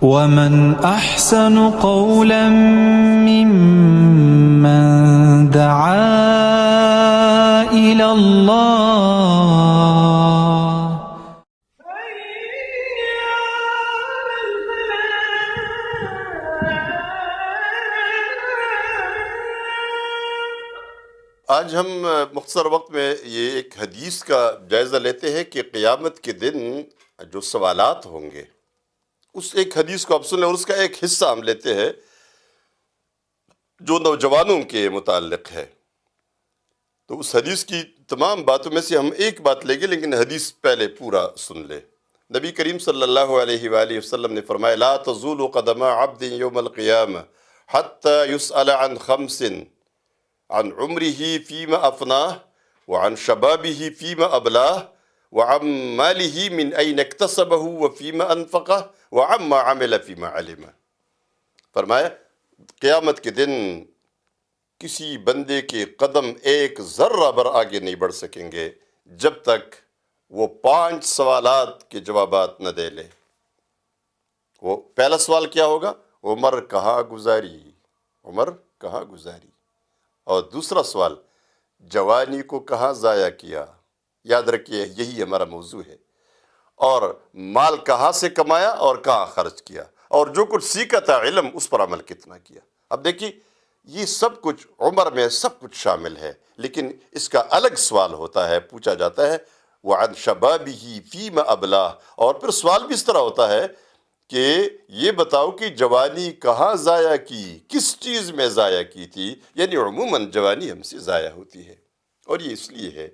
ومن أحسن قولا ممن دعا إلى الله. آج ہم مختصر وقت میں یہ ایک حدیث کا جائزہ لیتے ہیں کہ قیامت کے دن جو سوالات ہوں گے اس ایک حدیث کو آپ سن لیں، اور اس کا ایک حصہ ہم لیتے ہیں جو نوجوانوں کے متعلق ہے۔ تو اس حدیث کی تمام باتوں میں سے ہم ایک بات لیں گے، لیکن حدیث پہلے پورا سن لیں۔ نبی کریم صلی اللہ علیہ وآلہ وسلم نے فرمایا لا تزول قدم عبد یوم القیامہ حتی یسأل عن خمس، عن عمره فيما أفناه وعن شبابه فيما أبلاه وعن ماله من أين اكتسبه وفيما أنفقه وعما عمل فيما علم۔ فرمایا قیامت کے دن کسی بندے کے قدم ایک ذرہ بر آگے نہیں بڑھ سکیں گے جب تک وہ 5 سوالات کے جوابات نہ دے لے۔ وہ پہلا سوال کیا ہوگا؟ عمر کہاں گزاری، عمر کہاں گزاری۔ اور دوسرا سوال جوانی کو کہاں ضائع کیا، یاد رکھیے یہی ہمارا موضوع ہے۔ اور مال کہاں سے کمایا اور کہاں خرچ کیا، اور جو کچھ سیکھا تھا علم اس پر عمل کتنا کیا۔ اب دیکھیے یہ سب کچھ عمر میں سب کچھ شامل ہے، لیکن اس کا الگ سوال ہوتا ہے، پوچھا جاتا ہے وعن شبابہ فیما ابلاہ، اور پھر سوال بھی اس طرح ہوتا ہے کہ یہ بتاؤ کہ جوانی کہاں ضائع کی، کس چیز میں ضائع کی تھی۔ یعنی عموماً جوانی ہم سے ضائع ہوتی ہے، اور یہ اس لیے ہے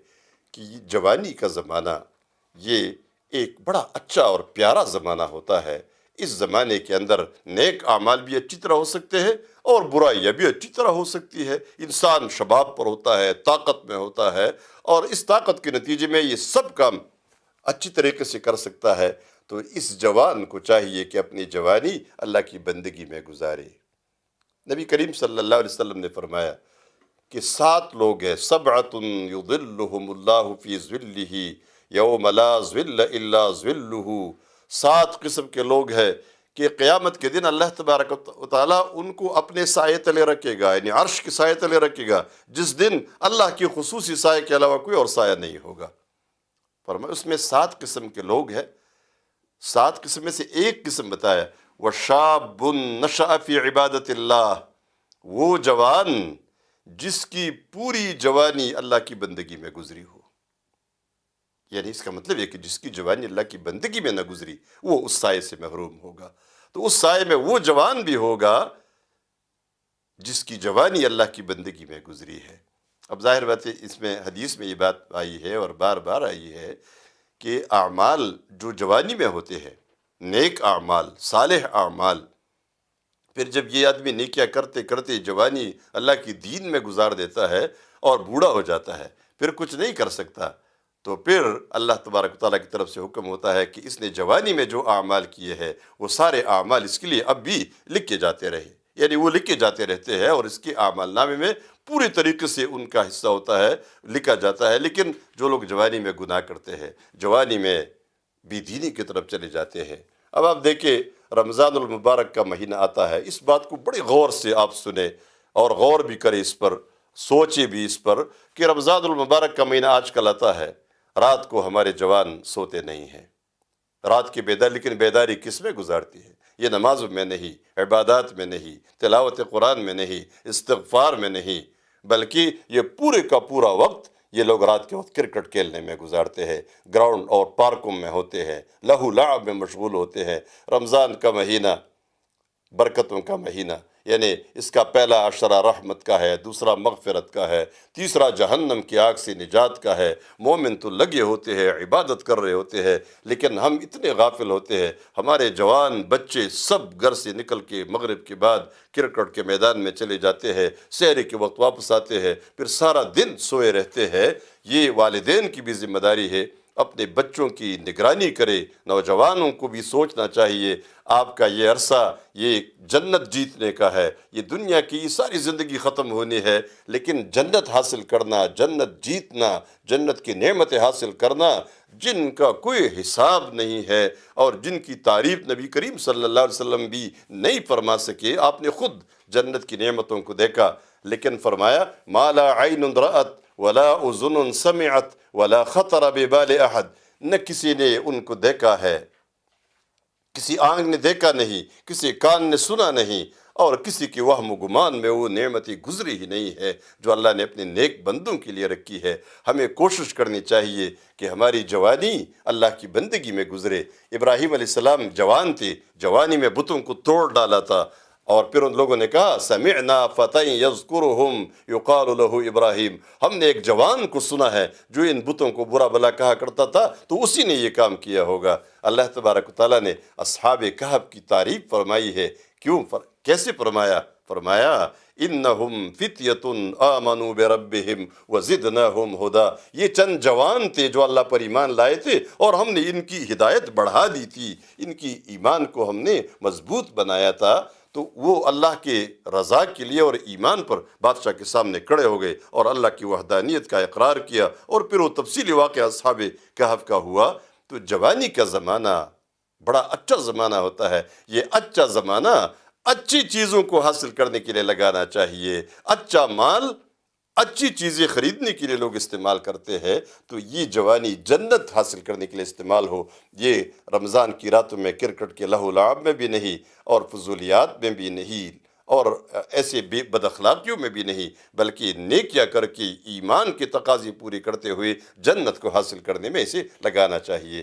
کہ جوانی کا زمانہ یہ ایک بڑا اچھا اور پیارا زمانہ ہوتا ہے۔ اس زمانے کے اندر نیک اعمال بھی اچھی طرح ہو سکتے ہیں اور برائیاں بھی اچھی طرح ہو سکتی ہے۔ انسان شباب پر ہوتا ہے، طاقت میں ہوتا ہے، اور اس طاقت کے نتیجے میں یہ سب کام اچھی طریقے سے کر سکتا ہے۔ تو اس جوان کو چاہیے کہ اپنی جوانی اللہ کی بندگی میں گزارے۔ نبی کریم صلی اللہ علیہ وسلم نے فرمایا کہ 7 لوگ ہیں، سبعۃ یظلہم اللہ فی ظلہ یوم لا ظل الا ظلہ۔ 7 قسم کے لوگ ہیں کہ قیامت کے دن اللہ تبارک و تعالیٰ ان کو اپنے سائے تلے رکھے گا، یعنی عرش کے سائے تلے رکھے گا، جس دن اللہ کی خصوصی سائے کے علاوہ کوئی اور سایہ نہیں ہوگا۔ فرمایا اس میں 7 قسم کے لوگ ہیں۔ 7 قسم میں سے ایک قسم بتایا وَشَابٌ نَشَأَ فِي عِبَادَةِ اللَّهِ، وہ جوان جس کی پوری جوانی اللہ کی بندگی میں گزری ہو۔ یعنی اس کا مطلب ہے کہ جس کی جوانی اللہ کی بندگی میں نہ گزری وہ اس سائے سے محروم ہوگا۔ تو اس سائے میں وہ جوان بھی ہوگا جس کی جوانی اللہ کی بندگی میں گزری ہے۔ اب ظاہر بات ہے اس میں حدیث میں یہ بات آئی ہے اور بار بار آئی ہے کہ اعمال جو جوانی میں ہوتے ہیں، نیک اعمال، صالح اعمال، پھر جب یہ آدمی نیکیاں کرتے کرتے جوانی اللہ کی دین میں گزار دیتا ہے اور بوڑھا ہو جاتا ہے، پھر کچھ نہیں کر سکتا، تو پھر اللہ تبارک و تعالیٰ کی طرف سے حکم ہوتا ہے کہ اس نے جوانی میں جو اعمال کیے ہیں وہ سارے اعمال اس کے لیے اب بھی لکھے جاتے رہے، یعنی وہ لکھے جاتے رہتے ہیں، اور اس کے اعمال نامے میں پوری طریقے سے ان کا حصہ ہوتا ہے، لکھا جاتا ہے۔ لیکن جو لوگ جوانی میں گناہ کرتے ہیں، جوانی میں بے دینی کی طرف چلے جاتے ہیں۔ اب آپ دیکھیں رمضان المبارک کا مہینہ آتا ہے، اس بات کو بڑے غور سے آپ سنیں اور غور بھی کریں اس پر، سوچیں بھی اس پر کہ رمضان المبارک کا مہینہ آج کل آتا ہے، رات کو ہمارے جوان سوتے نہیں ہیں، رات کی بیداری، لیکن بیداری کس میں گزارتی ہے؟ یہ نماز میں نہیں، عبادات میں نہیں، تلاوت قرآن میں نہیں، استغفار میں نہیں، بلکہ یہ پورے کا پورا وقت یہ لوگ رات کے وقت کرکٹ کھیلنے میں گزارتے ہیں، گراؤنڈ اور پارکوں میں ہوتے ہیں، لہو لعب میں مشغول ہوتے ہیں۔ رمضان کا مہینہ برکتوں کا مہینہ، یعنی اس کا پہلا عشرہ رحمت کا ہے، دوسرا مغفرت کا ہے، تیسرا جہنم کی آگ سے نجات کا ہے۔ مومن تو لگے ہوتے ہیں، عبادت کر رہے ہوتے ہیں، لیکن ہم اتنے غافل ہوتے ہیں، ہمارے جوان بچے سب گھر سے نکل کے مغرب کے بعد کرکٹ کے میدان میں چلے جاتے ہیں، سحر کے وقت واپس آتے ہیں، پھر سارا دن سوئے رہتے ہیں۔ یہ والدین کی بھی ذمہ داری ہے اپنے بچوں کی نگرانی کرے۔ نوجوانوں کو بھی سوچنا چاہیے آپ کا یہ عرصہ یہ جنت جیتنے کا ہے، یہ دنیا کی یہ ساری زندگی ختم ہونی ہے، لیکن جنت حاصل کرنا، جنت جیتنا، جنت کی نعمتیں حاصل کرنا جن کا کوئی حساب نہیں ہے اور جن کی تعریف نبی کریم صلی اللہ علیہ وسلم بھی نہیں فرما سکے۔ آپ نے خود جنت کی نعمتوں کو دیکھا، لیکن فرمایا ما لا عین رأت ولا اذن سمعت ولا خطر ببال احد، نہ کسی نے ان کو دیکھا ہے، کسی آنکھ نے دیکھا نہیں، کسی کان نے سنا نہیں، اور کسی کی وہم و گمان میں وہ نعمتیں گزری ہی نہیں ہے جو اللہ نے اپنے نیک بندوں کے لیے رکھی ہے۔ ہمیں کوشش کرنی چاہیے کہ ہماری جوانی اللہ کی بندگی میں گزرے۔ ابراہیم علیہ السلام جوان تھے، جوانی میں بتوں کو توڑ ڈالا تھا، اور پھر ان لوگوں نے کہا سمعنا فتى یذکرہم یقال لہ ابراہیم، ہم نے ایک جوان کو سنا ہے جو ان بتوں کو برا بلا کہا کرتا تھا، تو اسی نے یہ کام کیا ہوگا۔ اللہ تبارک و تعالیٰ نے اصحاب کہف کی تعریف فرمائی ہے، کیسے فرمایا؟ فرمایا انہم فتیۃ آمنوا بربہم وزدناہم ہدی، یہ چند جوان تھے جو اللہ پر ایمان لائے تھے اور ہم نے ان کی ہدایت بڑھا دی تھی، ان کی ایمان کو ہم نے مضبوط بنایا تھا۔ تو وہ اللہ کے رضا کے لیے اور ایمان پر بادشاہ کے سامنے کھڑے ہو گئے اور اللہ کی وحدانیت کا اقرار کیا، اور پھر وہ تفصیلی واقعہ اصحاب کہف کا ہوا۔ تو جوانی کا زمانہ بڑا اچھا زمانہ ہوتا ہے، یہ اچھا زمانہ اچھی چیزوں کو حاصل کرنے کے لیے لگانا چاہیے۔ اچھا مال اچھی چیزیں خریدنے کے لیے لوگ استعمال کرتے ہیں، تو یہ جوانی جنت حاصل کرنے کے لیے استعمال ہو۔ یہ رمضان کی راتوں میں کرکٹ کے لہو لعب میں بھی نہیں، اور فضولیات میں بھی نہیں، اور ایسے بد اخلاقیوں میں بھی نہیں، بلکہ نیکیاں کر کے ایمان کے تقاضے پورے کرتے ہوئے جنت کو حاصل کرنے میں اسے لگانا چاہیے۔